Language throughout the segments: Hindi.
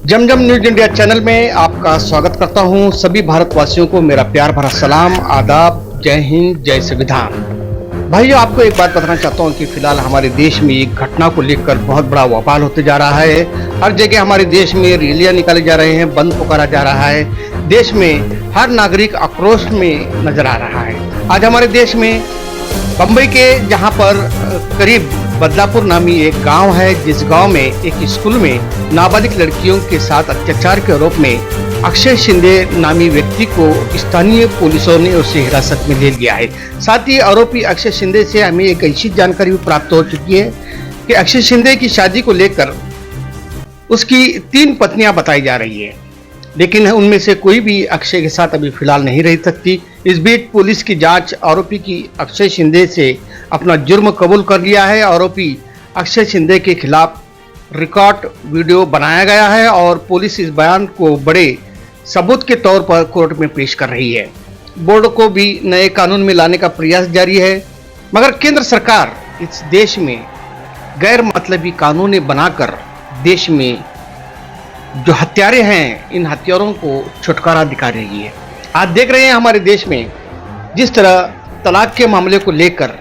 जमजम न्यूज इंडिया चैनल में आपका स्वागत करता हूं। सभी भारतवासियों को मेरा प्यार भरा सलाम, आदाब, जय हिंद, जय संविधान। भाइयों, आपको एक बात बताना चाहता हूं कि फिलहाल हमारे देश में एक घटना को लेकर बहुत बड़ा बवाल होते जा रहा है। हर जगह हमारे देश में रैलियां निकाले जा रहे हैं, बंद पुकारा जा रहा है। देश में हर नागरिक आक्रोश में नजर आ रहा है। आज हमारे देश में बम्बई के जहां पर करीब बदलापुर नामी एक गांव है, जिस गांव में एक स्कूल में नाबालिग लड़कियों के साथ अत्याचार के आरोप में अक्षय शिंदे नामी व्यक्ति को स्थानीय पुलिसों ने उसे हिरासत में ले लिया है। साथ ही आरोपी अक्षय शिंदे से हमें एक ऐसी जानकारी भी प्राप्त हो चुकी है कि अक्षय शिंदे की शादी को लेकर उसकी 3 पत्नियां बताई जा रही है, लेकिन उनमें से कोई भी अक्षय के साथ अभी फिलहाल नहीं रह सकती। इस बीच पुलिस की जांच आरोपी की अक्षय शिंदे से अपना जुर्म कबूल कर लिया है। आरोपी अक्षय शिंदे के खिलाफ रिकॉर्ड वीडियो बनाया गया है और पुलिस इस बयान को बड़े सबूत के तौर पर कोर्ट में पेश कर रही है। बोर्ड को भी नए कानून में लाने का प्रयास जारी है, मगर केंद्र सरकार इस देश में गैर मतलबी कानून बनाकर देश में जो हत्यारे हैं, इन हत्यारों को छुटकारा दिखा रही है। आज देख रहे हैं हमारे देश में जिस तरह तलाक के मामले को लेकर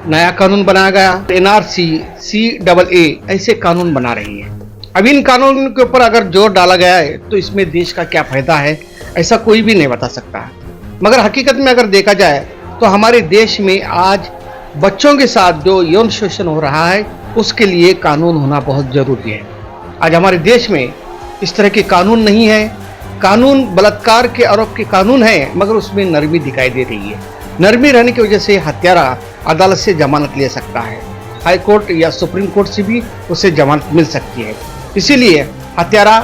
नया कानून बनाया गया, NRC, CAA ऐसे कानून बना रही है। अब इन कानून के ऊपर अगर जोर डाला गया है तो इसमें देश का क्या फायदा है, ऐसा कोई भी नहीं बता सकता। मगर हकीकत में अगर देखा जाए तो हमारे देश में आज बच्चों के साथ जो यौन शोषण हो रहा है, उसके लिए कानून होना बहुत जरूरी है। आज हमारे देश में इस तरह के कानून नहीं है। कानून बलात्कार के आरोप के कानून है, मगर उसमें नरमी दिखाई दे रही है। नरमी रहने की वजह से हत्यारा अदालत से जमानत ले सकता है, हाई कोर्ट या सुप्रीम कोर्ट से भी उसे जमानत मिल सकती है। इसीलिए हत्यारा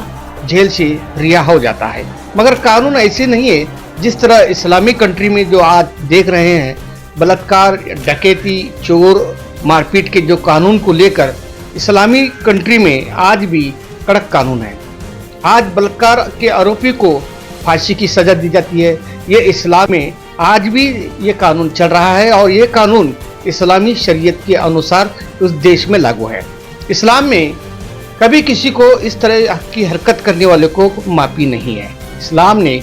जेल से रिहा हो जाता है। मगर कानून ऐसे नहीं है जिस तरह इस्लामिक कंट्री में जो आज देख रहे हैं, बलात्कार, डकैती, चोर, मारपीट के जो कानून को लेकर इस्लामी कंट्री में आज भी कड़क कानून है। आज बलात्कार के आरोपी को फांसी की सजा दी जाती है। ये इस्लाम में आज भी ये कानून चल रहा है और ये कानून इस्लामी शरीयत के अनुसार उस देश में लागू है। इस्लाम में कभी किसी को इस तरह की हरकत करने वाले को माफी नहीं है। इस्लाम ने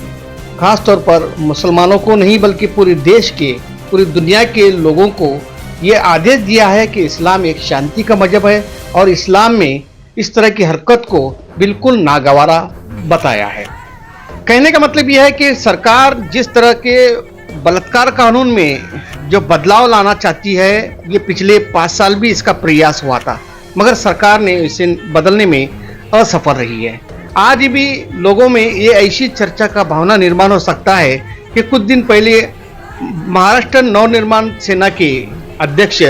खास तौर पर मुसलमानों को नहीं बल्कि पूरे देश के, पूरी दुनिया के लोगों को ये आदेश दिया है कि इस्लाम एक शांति का मजहब है और इस्लाम में इस तरह की हरकत को बिल्कुल नागवारा बताया है। कहने का मतलब यह है कि सरकार जिस तरह के बलात्कार कानून में जो बदलाव लाना चाहती है, ये पिछले 5 साल भी इसका प्रयास हुआ था, मगर सरकार ने इसे बदलने में असफल रही है। आज भी लोगों में ये ऐसी चर्चा का भावना निर्माण हो सकता है कि कुछ दिन पहले महाराष्ट्र नवनिर्माण सेना के अध्यक्ष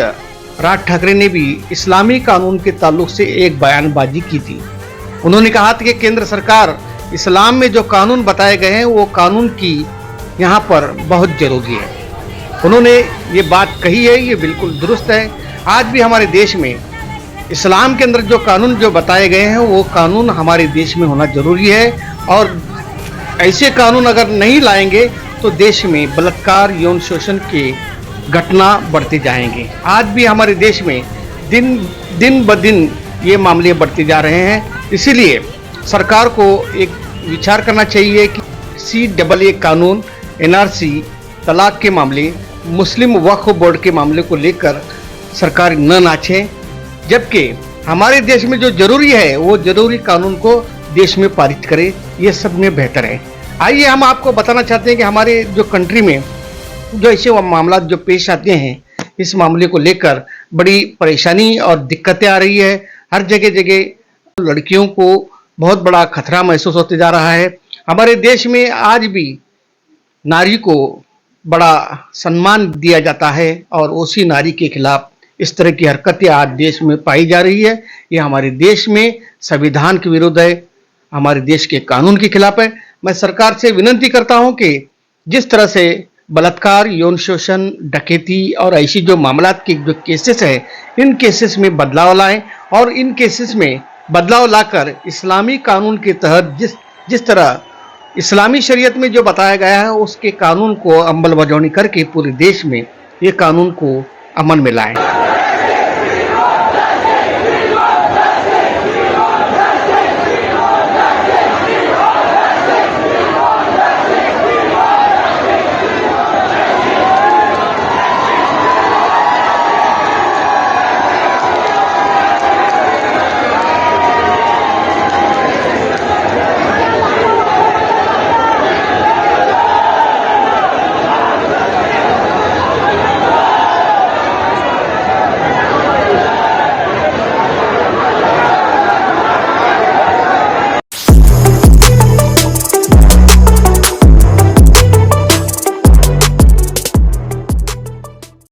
राज ठाकरे ने भी इस्लामी कानून के ताल्लुक से एक बयानबाजी की थी। उन्होंने कहा था कि केंद्र सरकार इस्लाम में जो कानून बताए गए हैं वो कानून की यहाँ पर बहुत जरूरी है। उन्होंने ये बात कही है, ये बिल्कुल दुरुस्त है। आज भी हमारे देश में इस्लाम के अंदर जो कानून जो बताए गए हैं वो कानून हमारे देश में होना जरूरी है और ऐसे कानून अगर नहीं लाएंगे तो देश में बलात्कार, यौन शोषण के घटना बढ़ते जाएंगे। आज भी हमारे देश में दिन ब दिन ये मामले बढ़ते जा रहे हैं। इसीलिए सरकार को एक विचार करना चाहिए कि CAA कानून, NRC, तलाक के मामले, मुस्लिम वक्फ बोर्ड के मामले को लेकर सरकार न नाचे, जबकि हमारे देश में जो जरूरी है वो जरूरी कानून को देश में पारित करे, ये सब में बेहतर है। आइए हम आपको बताना चाहते हैं कि हमारे जो कंट्री में जो ऐसे मामला जो पेश आते हैं, इस मामले को लेकर बड़ी परेशानी और दिक्कतें आ रही है। हर जगह लड़कियों को बहुत बड़ा खतरा महसूस होते जा रहा है। हमारे देश में आज भी नारी को बड़ा सम्मान दिया जाता है और उसी नारी के खिलाफ इस तरह की हरकतें आज देश में पाई जा रही है। ये हमारे देश में संविधान के विरुद्ध है, हमारे देश के कानून के खिलाफ है। मैं सरकार से विनती करता हूं कि जिस तरह से बलात्कार, यौन शोषण, डकैती और ऐसी जो मामला के जो केसेस है, इन केसेस में बदलाव लाएं और इन केसेस में बदलाव लाकर इस्लामी कानून के तहत जिस तरह इस्लामी शरीयत में जो बताया गया है उसके कानून को अमल बजावनी करके पूरे देश में ये कानून को अमल में लाएं।